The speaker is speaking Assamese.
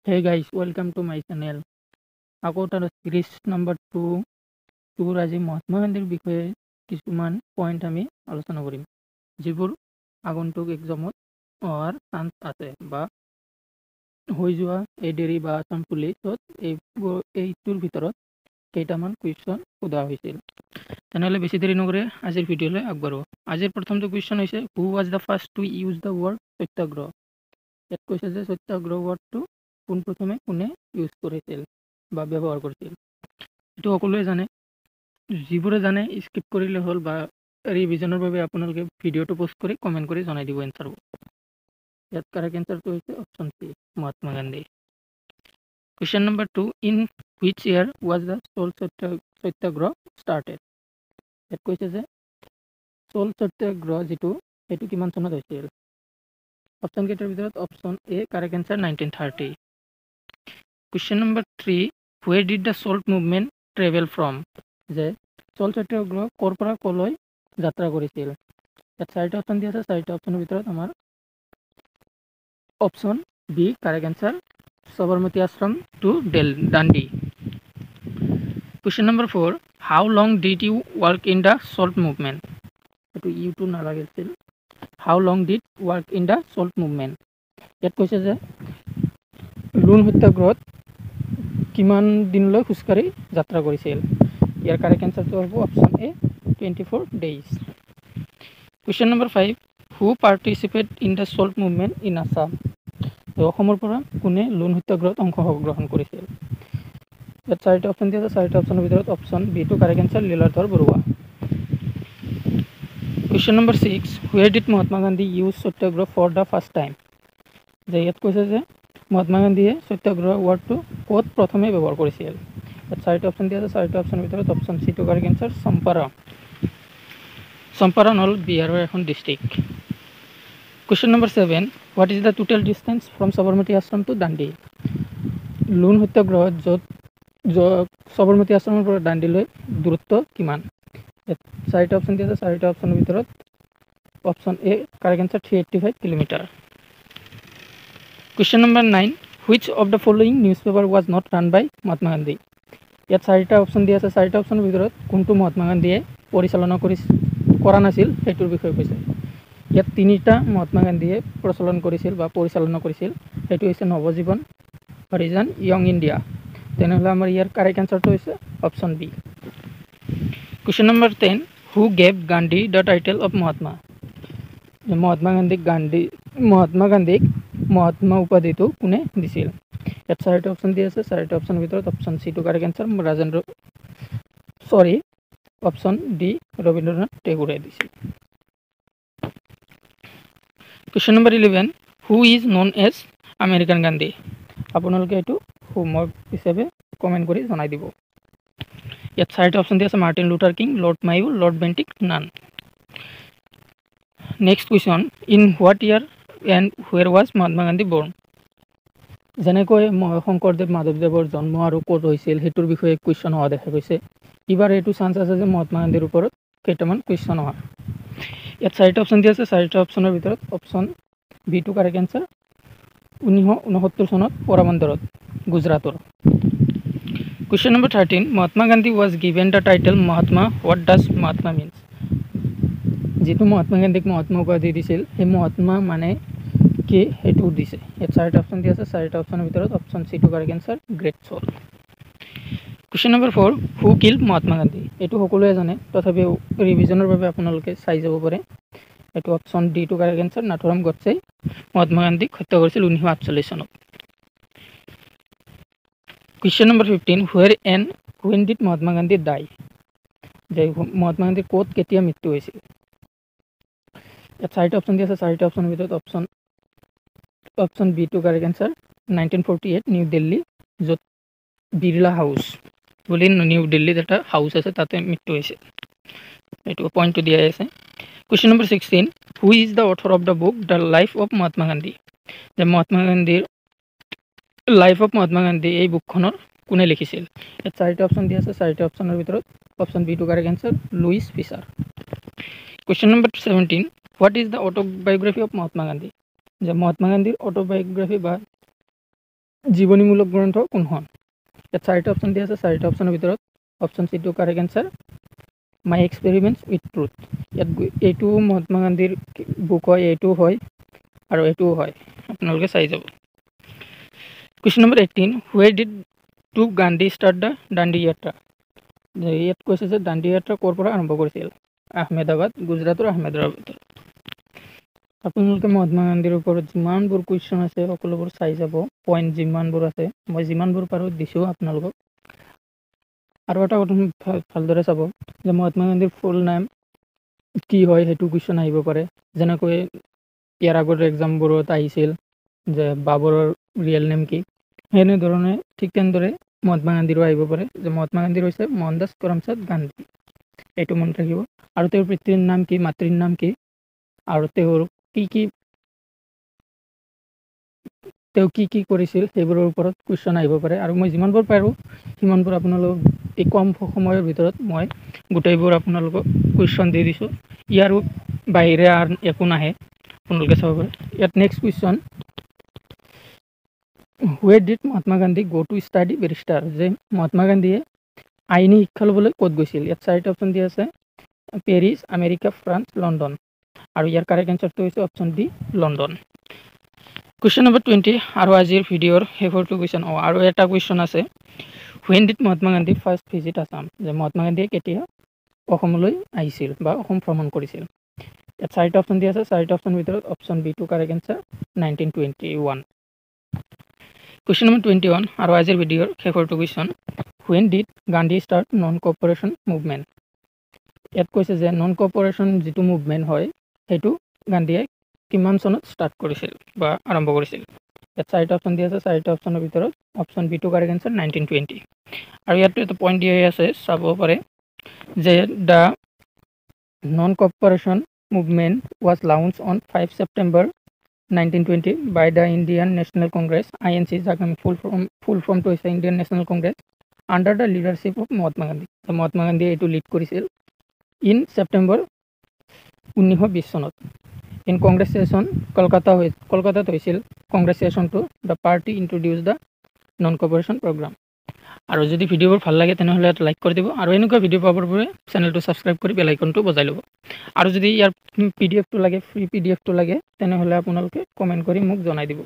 Hey guys, welcome to my channel. আকৌ তাৰ সিৰিজ নাম্বাৰ 2 আজি মহাত্মা গান্ধীৰ বিষয়ে কিছুমান পইণ্ট আমি আলোচনা কৰিম যিবোৰ আগন্তুক এক্সামত অহাৰ চান্স আছে বা হৈ যোৱা এডেৰি বা আসাম পুলিচত এইটোৰ ভিতৰত কেইটামান কুৱেশ্যন সোধা হৈছিল। তেনেহ'লে বেছি দেৰি নকৰে আজিৰ ভিডিঅ'লৈ আগবাঢ়ো। আজিৰ প্ৰথমটো কুৱেশ্যন হৈছে who was the first to use the word satyagraha. ইয়াত কৈছে যে সত্যাগ্ৰহ ৱৰ্ডটো পোনপ্ৰথমে কোনে ইউজ কৰিছিল বা ব্যৱহাৰ কৰিছিল। এইটো সকলোৱে জানে, যিবোৰে জানে স্কিপ কৰিলে হ'ল বা ৰিভিজনৰ বাবে আপোনালোকে ভিডিঅ'টো পোষ্ট কৰি কমেণ্ট কৰি জনাই দিব এনচাৰবোৰ। ইয়াত কাৰেক্ট এনচাৰটো হৈছে option C, Mahatma Gandhi. Question number 2, in which year was the salt satyagraha started. ইয়াত কৈছে যে চ'ল সত্যাগ্ৰহ যিটো সেইটো কিমান চনত হৈছিল। অপশ্যন কেইটাৰ ভিতৰত option A correct answer 1930। Question number 3, where did the salt movement travel from. যে চল্ট সত্যাগ্ৰহ ক'ৰ পৰা ক'লৈ যাত্ৰা কৰিছিল। ইয়াত চাৰিটা অপশ্যন দিয়া আছে, চাৰিটা অপশ্যনৰ ভিতৰত আমাৰ option B correct answer, Sabarmati Ashram to Dandi. Question number 4, how long did you work in the salt movement. এইটো ইউটো নালাগিছিল, how long did work in the salt movement. ইয়াত কৈছে যে লুণ সত্যাগ্ৰহত কিমান দিনলৈ খোজকাঢ়ি যাত্ৰা কৰিছিল। ইয়াৰ কাৰেক্ট এনচাৰটো হ'ব option A 24 days। Question number 5, who participate in the salt movement in Assam. অসমৰ পৰা কোনে লুণ সত্যাগ্ৰহত অংশগ্ৰহণ কৰিছিল। ইয়াত চাৰিটা অপশ্যন দিয়া আছে, চাৰিটা অপশ্যনৰ ভিতৰত অপশ্যন বিটো correct answer, Liladhar Barua. Question number 6, where did Mahatma Gandhi use satyagraha for the first time. যে ইয়াত কৈছে যে মহাত্মা গান্ধীয়ে সত্যাগ্ৰহ ৱৰ্ডটো ক'ত প্ৰথমে ব্যৱহাৰ কৰিছিল। ইয়াত চাৰিটা অপশ্যন দিয়া আছে, চাৰিটা অপশ্যনৰ ভিতৰত অপশ্যন চিটো কাৰেক্ট এনচাৰ, চম্পাৰণ। চম্পাৰণ হ'ল বিহাৰৰ এখন district. Question number 7, what is the total distance from Sabarmati Ashram to Dandi. লুণ সত্যাগ্ৰহত য'ত সবৰমতী আশ্ৰমৰ পৰা দাণ্ডিলৈ দূৰত্ব কিমান। ইয়াত চাৰিটা অপশ্যন দিয়া আছে, চাৰিটা অপশ্যনৰ ভিতৰত option A correct answer 385 kilometre. Question number 9, which of the following news paper was not run বাই মহাত্মা গান্ধী। ইয়াত চাৰিটা অপশ্যন দিয়া আছে, চাৰিটা অপশ্যনৰ ভিতৰত কোনটো মহাত্মা গান্ধীয়ে পৰিচালনা কৰা নাছিল সেইটোৰ বিষয়ে কৈছে। ইয়াত তিনিটা মহাত্মা গান্ধীয়ে প্ৰচলন কৰিছিল বা পৰিচালনা কৰিছিল, সেইটো হৈছে নৱজীৱন, হৰিজন, য়ং ইণ্ডিয়া। তেনেহ'লে আমাৰ ইয়াৰ কাৰেক্ট এনচাৰটো হৈছে option B. Question number 10, who gave Gandhi the title of Mahatma. Mahatma গান্ধীক মহাত্মা উপাধিটো কোনে দিছিল। ইয়াত চাৰিটা অপশ্যন দিয়া আছে, চাৰিটা অপশ্যনৰ ভিতৰত অপশ্যন চিটো correct answer, option D Rabindranath টেগোৰে দিছিল। Question number 11, who is known as American Gandhi. আপোনালোকে এইটো হোমৱৰ্ক হিচাপে কমেণ্ট কৰি জনাই দিব। ইয়াত চাৰিটা অপশ্যন দিয়া আছে, Martin Luther King, Lord Mayo, Lord Bentinck, none. Next question, in what year and where was Mahatma Gandhi born. যেনেকৈ শংকৰদেৱ মাধৱদেৱৰ জন্ম আৰু ক'ত হৈছিল সেইটোৰ বিষয়ে কুৱেশ্যন হোৱা দেখা গৈছে, এইবাৰ এইটো চান্স আছে যে মহাত্মা গান্ধীৰ ওপৰত কেইটামান কুৱেশ্যন অহা। ইয়াত চাৰিটা অপশ্যন দিয়া আছে, চাৰিটা অপশ্যনৰ ভিতৰত অপশ্যন বিটো কাৰেক্ট এনচাৰ, 1969 চনত পৰাবন্দৰত, গুজৰাটৰ। Question number 13, Mahatma Gandhi was given the title Mahatma, what does Mahatma means. যিটো মহাত্মা গান্ধীক মহাত্মা উপাধি দিছিল সেই মহাত্মা মানে কি সেইটো দিছে। ইয়াত চাৰিটা অপশ্যন দিয়া আছে, চাৰিটা অপশ্যনৰ ভিতৰত অপশ্যন চিটো correct answer, great চ'ল। Question number 4, হু কিল্ড মহাত্মা গান্ধী। এইটো সকলোৱে জানে, তথাপিও ৰিভিজনৰ বাবে আপোনালোকে চাই যাব পাৰে। এইটো অপশ্যন ডিটো কাৰেক্ট এনচাৰ, নাথুৰাম গডছেই মহাত্মা গান্ধীক হত্যা কৰিছিল 1948 চনত। Question number 15, when did Mahatma Gandhi die. যে মহাত্মা গান্ধীৰ ক'ত কেতিয়া মৃত্যু হৈছিল। ইয়াত চাৰিটা অপশ্যন দিয়া আছে, চাৰিটা অপশ্যনৰ ভিতৰত অপশ্যন বিটো কাৰেক্ট এনচাৰ, 1948 নিউ দিল্লী, য'ত বিৰলা হাউচ বুলি নিউ দিল্লীত এটা হাউচ আছে তাতে মৃত্যু হৈছে। এইটো পইণ্টটো দিয়া আছে। Question number 16, who is the author of the book the life of Mahatma Gandhi. যে মহাত্মা গান্ধীৰ লাইফ অফ মহাত্মা গান্ধী এই বুকখনৰ কোনে লিখিছিল। ইয়াত চাৰিটা অপশ্যন দিয়া আছে, চাৰিটা অপশ্যনৰ ভিতৰত অপশ্যন বিটো correct answer, Louis Fischer. Question number 17, what is the autobiography of Mahatma Gandhi. যে মহাত্মা গান্ধীৰ অটোবায়োগ্ৰাফি বা জীৱনীমূলক গ্ৰন্থ কোনখন? ইয়াত 4টা অপশ্যন দিয়া আছে। 4টা অপশ্যনৰ ভিতৰত অপশ্যন চি টো correct answer, my experiments with truth. ইয়াত এইটো মহাত্মা গান্ধীৰ বুক হয়, এইটো হয় আৰু এইটোও হয়, আপোনালোকে চাই যাব। Question number 18, where did to Gandhi start the Dandi Yatra? ইয়াত কৈছে যে দাণ্ডি যাত্ৰা ক'ৰ পৰা আৰম্ভ কৰিছিল? আহমেদাবাদ, গুজৰাটৰ আহমেদাবাদৰ। আপোনালোকে মহাত্মা গান্ধীৰ ওপৰত যিমানবোৰ কুৱেশ্যন আছে সকলোবোৰ চাই যাব, পইণ্ট যিমানবোৰ আছে মই যিমানবোৰ পাৰোঁ দিছোঁ আপোনালোকক। আৰু এটা কথা ভালদৰে চাব যে মহাত্মা গান্ধীৰ ফুল নাম কি হয়, সেইটো কুৱেশ্যন আহিব পাৰে। যেনেকৈ ইয়াৰ আগৰ এক্সামবোৰত আহিছিল যে বাবৰৰ ৰিয়েল নেম কি, সেনেধৰণে ঠিক তেনেদৰে মহাত্মা গান্ধীৰো আহিব পাৰে যে মহাত্মা গান্ধীৰ হৈছে মোহনদাস কৰমচাঁদ গান্ধী, এইটো মনত ৰাখিব। আৰু তেওঁৰ পিতৃৰ নাম কি, মাতৃৰ নাম কি, আৰু তেওঁ কি কি কৰিছিল সেইবোৰৰ ওপৰত কুৱেশ্যন আহিব পাৰে। আৰু মই যিমানবোৰ পাৰোঁ সিমানবোৰ আপোনালোকক এই কম সময়ৰ ভিতৰত মই গোটেইবোৰ আপোনালোকক কুৱেশ্যন দি দিছোঁ। ইয়াৰো বাহিৰে আৰু একো নাহে, আপোনালোকে চাব পাৰে। ইয়াত next question, where did Mahatma Gandhi গ' টু ষ্টাডি বেৰিষ্টাৰ? যে মহাত্মা গান্ধীয়ে আইনী শিক্ষা ল'বলৈ ক'ত গৈছিল? ইয়াত 4টা অপশ্যন দিয়া আছে, পেৰিছ, আমেৰিকা, ফ্ৰান্স, লণ্ডন। আৰু ইয়াৰ কাৰেক্ট এনচাৰটো হৈছে option D, London. Question number 20 আৰু আজিৰ ভিডিঅ'ৰ শেষৰটো কুৱেশ্যন। আৰু এটা কুৱেশ্যন আছে, when did Mahatma Gandhi first visit Assam? যে মহাত্মা গান্ধীয়ে কেতিয়া অসমলৈ আহিছিল বা অসম ভ্ৰমণ কৰিছিল? ইয়াত 4টা অপশ্যন দিয়া আছে। 4টা অপশ্যনৰ ভিতৰত অপশ্যন বি টো কাৰেক্ট এনচাৰ, 1921। কুৱেশ্যন নম্বৰ 21 আৰু আজিৰ ভিডিঅ'ৰ শেষৰটো question, when did Gandhi start non cooperation movement? ইয়াত কৈছে যে নন কপাৰেশ্যন যিটো মুভমেণ্ট হয় সেইটো গান্ধীয়ে কিমান চনত ষ্টাৰ্ট কৰিছিল বা আৰম্ভ কৰিছিল? ইয়াত 4টা অপশ্যন দিয়া আছে। 4টা অপশ্যনৰ ভিতৰত অপশ্যন বি টো কাৰেক্ট এনচাৰ, 1920। আৰু ইয়াত এটা পইণ্ট দিয়া আছে, চাব পাৰে যে the non cooperation movement was launch on 5 September 1920 by the Indian National Congress, INC, যাক আমি ফুল ফৰ্মটো হৈছে Indian National Congress, under the leadership of Mahatma Gandhi. মহাত্মা গান্ধীয়ে এইটো লিড কৰিছিল ইন ছেপ্টেম্বৰ 1920 চনত। ইন কংগ্ৰেছ ছেশ্যন কলকাতাত হৈছিল কংগ্ৰেছ ছেশ্যনটো। The party introduce the non cooperation programme. আৰু যদি ভিডিঅ'বোৰ ভাল লাগে তেনেহ'লে এটা লাইক কৰি দিব, আৰু এনেকুৱা ভিডিঅ' পাবৰ বাবে চেনেলটো ছাবস্ক্ৰাইব কৰি বেল আইকনটো বজাই ল'ব। আৰু যদি ইয়াৰ PDF টো লাগে, ফ্ৰী PDF টো লাগে, তেনেহ'লে আপোনালোকে কমেণ্ট কৰি মোক জনাই দিব।